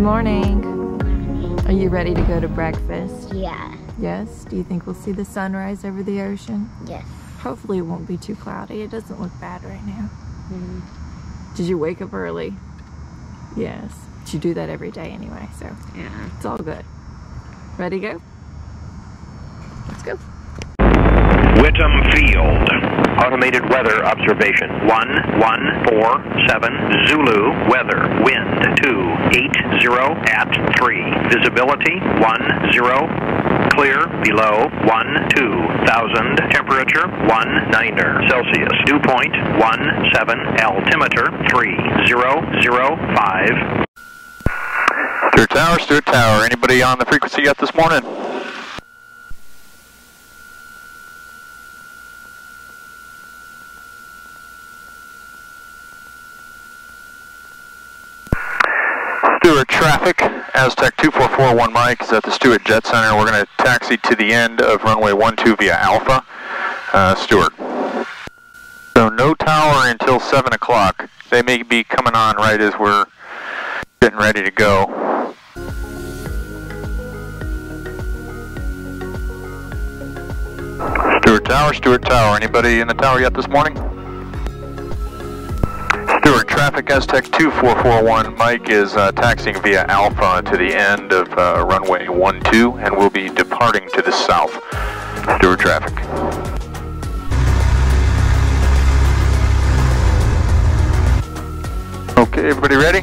morning. Are you ready to go to breakfast? Yeah. Yes? Do you think we'll see the sunrise over the ocean? Yes. Hopefully it won't be too cloudy. It doesn't look bad right now. Mm-hmm. Did you wake up early? Yes. But you do that every day anyway, so Yeah. it's all good. Ready to go? Let's go. Whittam Field. Automated weather observation. 1147 Zulu. Weather. Wind 280 at 3. Visibility 10. Clear below 12,000. Temperature 19 Celsius. Dew point 17. Altimeter 3005. Stuart Tower. Anybody on the frequency yet this morning? Stuart traffic, Aztec 2441 Mike is at the Stuart Jet Center. We're going to taxi to the end of runway 12 via Alpha, Stuart. So no tower until 7 o'clock. They may be coming on right as we're getting ready to go. Stuart Tower. Anybody in the tower yet this morning? Stuart traffic, Aztec 2441 Mike is taxiing via Alpha to the end of runway 12 and will be departing to the south. Stuart traffic. Okay, everybody ready?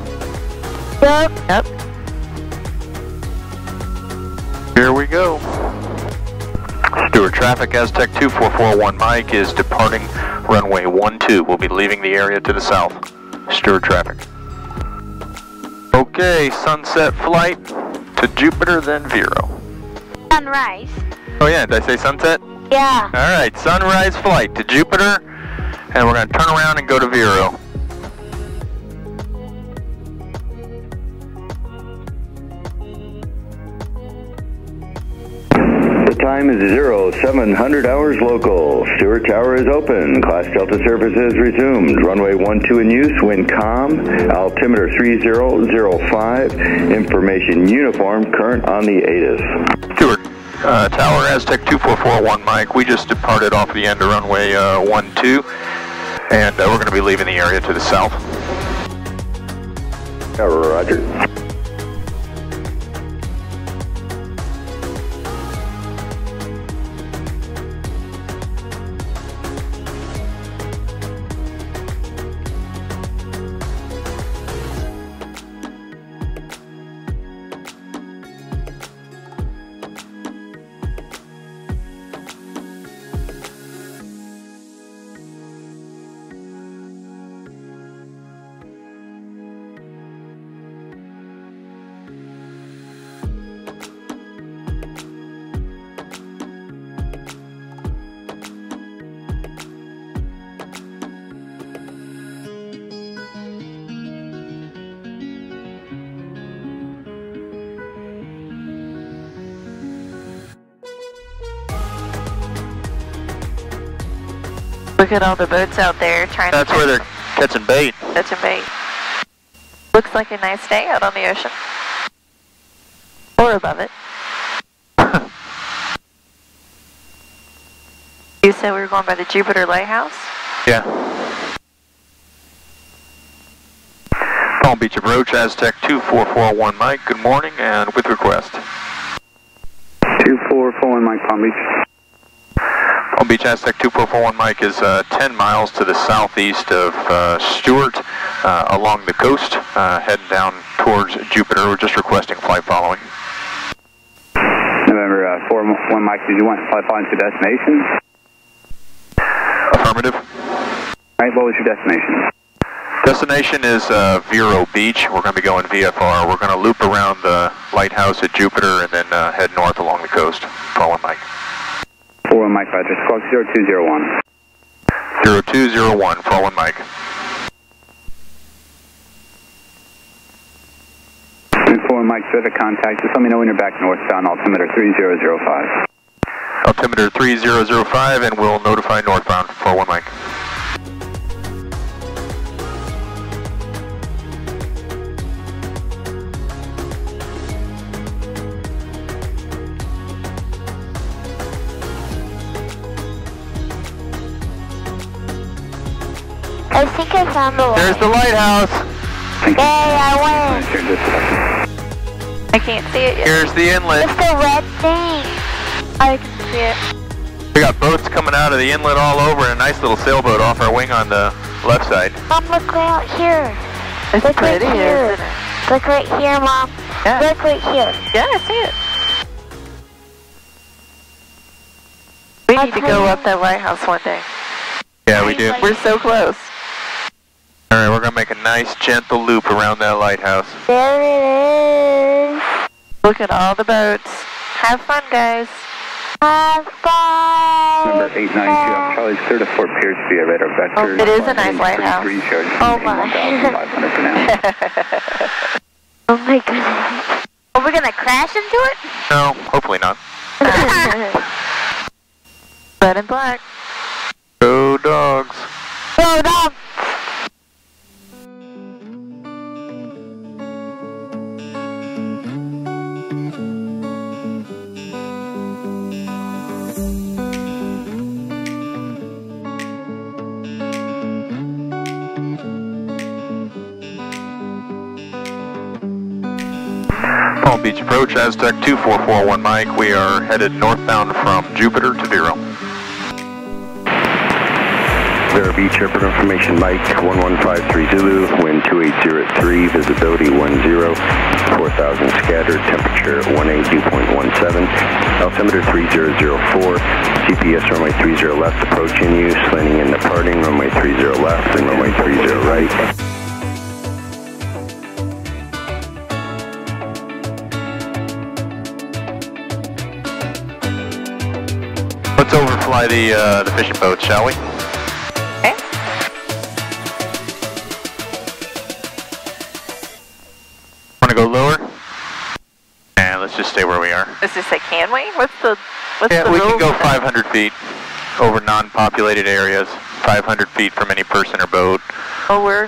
Yep. Here we go. Stuart traffic, Aztec 2441 Mike is departing runway 12. We'll be leaving the area to the south. Stuart traffic. Okay, sunset flight to Jupiter, then Vero. Sunrise. Oh yeah, did I say sunset? Yeah. Alright, sunrise flight to Jupiter, and we're going to turn around and go to Vero. Time is 0700 hours local. Stuart Tower is open. Class Delta services resumed. Runway 12 in use. Wind calm. Altimeter 3005. Information uniform. Current on the ATIS. Stuart Tower, Aztec 2441 Mike. We just departed off the end of runway 12, and we're going to be leaving the area to the south. Roger. Look at all the boats out there trying That's to where they're catching bait. catch bait. Looks like a nice day out on the ocean. Or above it. You said we were going by the Jupiter Lighthouse? Yeah. Palm Beach approach, Aztec 2441 Mike. Good morning, and with request. 2441 Mike, Palm Beach. Palm Beach, Aztec 2441 Mike is 10 miles to the southeast of Stuart, along the coast, heading down towards Jupiter. We're just requesting flight following. November 41 Mike, did you want to fly following to destination? Affirmative. All right, what was your destination? Destination is Vero Beach. We're going to be going VFR. We're going to loop around the lighthouse at Jupiter and then head north along the coast. Following Mike. 41 Mike, Roger. Squawk 0201. 0201, following Mike. 41 Mike, Pacific contact. Just let me know when you're back northbound, altimeter 3005. Altimeter 3005, and we'll notify northbound, 41 Mike. I think I found the light. There's the lighthouse. Yay, I win. I can't see it yet. Here's the inlet. It's the red thing. I can see it. We got boats coming out of the inlet all over and a nice little sailboat off our wing on the left side. Mom, look way out here. It's Look pretty, right here. isn't it? Look right here, Mom. Yeah. Look right here. Yeah, I see it. We need to go up that lighthouse one day. Yeah, we do. We're so close. All right, we're going to make a nice gentle loop around that lighthouse. There it is. Look at all the boats. Have fun, guys. Have fun. Number 892, Charlie's clear to Fort Pierce via radar vector. It is a nice lighthouse. Oh my. 1,500 for now. Oh my goodness. Are we gonna crash into it? No, hopefully not. Red and black. Go dogs. Go Dawg. Palm Beach approach, Aztec 2441 Mike. We are headed northbound from Jupiter to Vero. Vero Beach, airport information, Mike 1153 Zulu, wind 2803, visibility 10, 4,000 scattered, temperature 182.17, altimeter 3004, GPS runway 30 left, approach in use, landing and departing, runway 30 left and runway 30 right. Let's overfly the fishing boats, shall we? Okay. Want to go lower? Yeah, let's just stay where we are. Let's just say, can we? What's the Yeah, we can rule go for that? 500 feet over non-populated areas. 500 feet from any person or boat. Oh, we're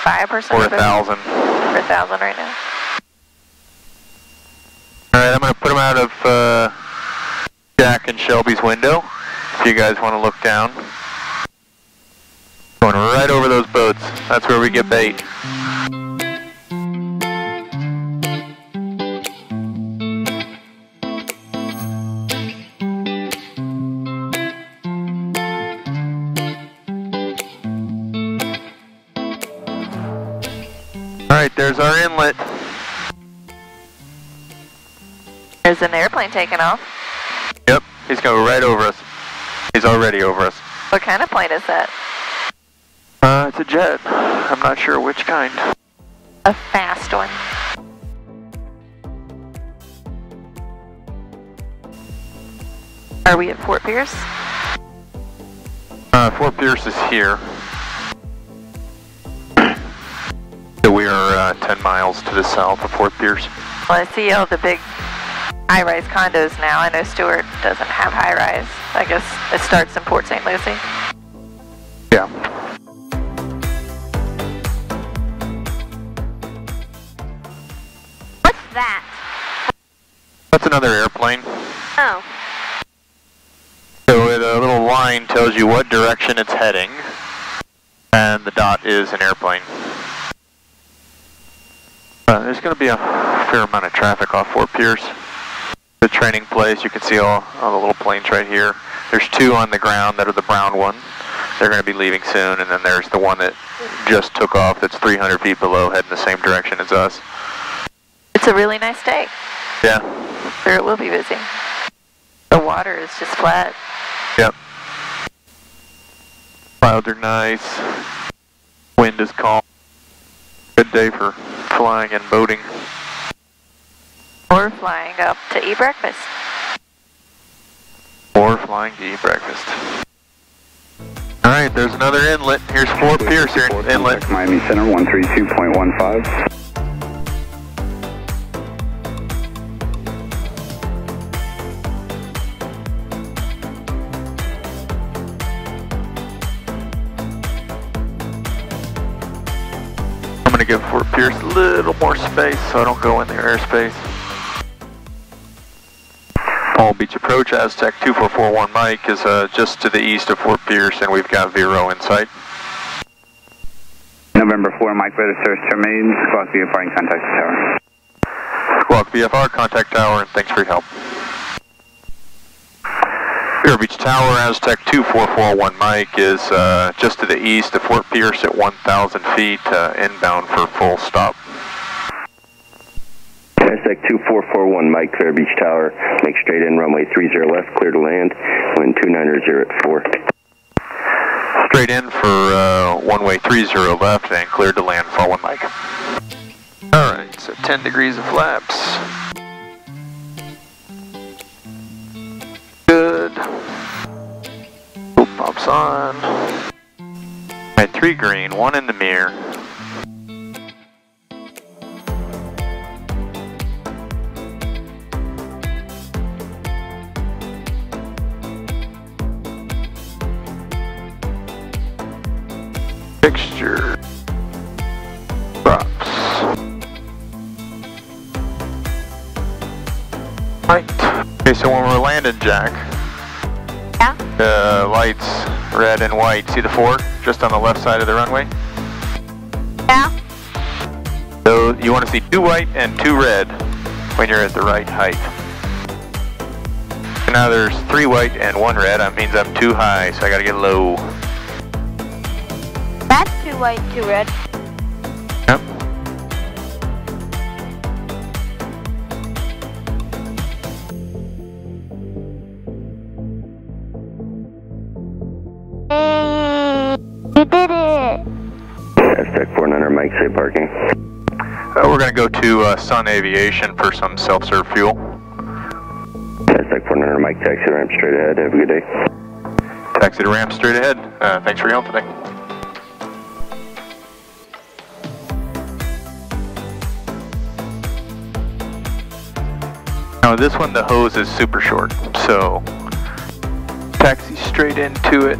5%. Or 1,000. We're 1,000 right now. Alright, I'm going to put them out of Jack and Shelby's window. If you guys want to look down. Going right over those boats. That's where we get bait. Alright, there's our inlet. There's an airplane taking off. Yep, he's going right over us. He's already over us. What kind of plane is that? It's a jet. I'm not sure which kind. A fast one. Are we at Fort Pierce? Fort Pierce is here. So we are 10 miles to the south of Fort Pierce. Well, I see all the big high-rise condos now. I know Stuart doesn't have high-rise. I guess it starts in Port St. Lucie. Yeah. What's that? That's another airplane. Oh. So the little line tells you what direction it's heading, and the dot is an airplane. There's going to be a fair amount of traffic off Fort Pierce. The training place, you can see all the little planes right here. There's two on the ground that are the brown one. They're going to be leaving soon, and then there's the one that just took off that's 300 feet below, heading the same direction as us. It's a really nice day. Yeah. Sure, it will be busy. The water is just flat. Yep. Clouds are nice. Wind is calm. Good day for flying and boating. Or flying up to eat breakfast. Or flying to eat breakfast. Alright, there's another inlet. Here's Fort Pierce here, inlet. Miami Center 132.15. I'm going to give Fort Pierce a little more space so I don't go in their airspace. Palm Beach approach, Aztec 2441 Mike is just to the east of Fort Pierce, and we've got Vero in sight. November 4, Mike, weather service terminated. Squawk VFR and contact the tower. Squawk VFR, contact tower, and thanks for your help. Vero Beach Tower, Aztec 2441 Mike is just to the east of Fort Pierce at 1,000 feet, inbound for full stop. Aztec 2441 Mike, Vero Beach Tower, make straight in, runway 30 left, clear to land, wind 290 at 4. Straight in for one-way 30 left and cleared to land, fall 1 Mike. Alright, so 10 degrees of flaps. Good. Boop pops on. Alright, 3 green, 1 in the mirror. Fixture. Props. Right. Okay, so when we're landing, Jack. Yeah? Lights, red and white. See the 4 just on the left side of the runway? Yeah? So you want to see 2 white and 2 red when you're at the right height. So now there's 3 white and 1 red. That means I'm too high, so I gotta get low. That's 2 white, 2 red. Yep. Hey, you did it! Aztec 4900 Mike, safe parking. We're going to go to Sun Aviation for some self-serve fuel. Aztec 4900 Mike, taxi to ramp straight ahead. Have a good day. Taxi to ramp straight ahead. Thanks for your help today. Now this one, the hose is super short, so taxi straight into it.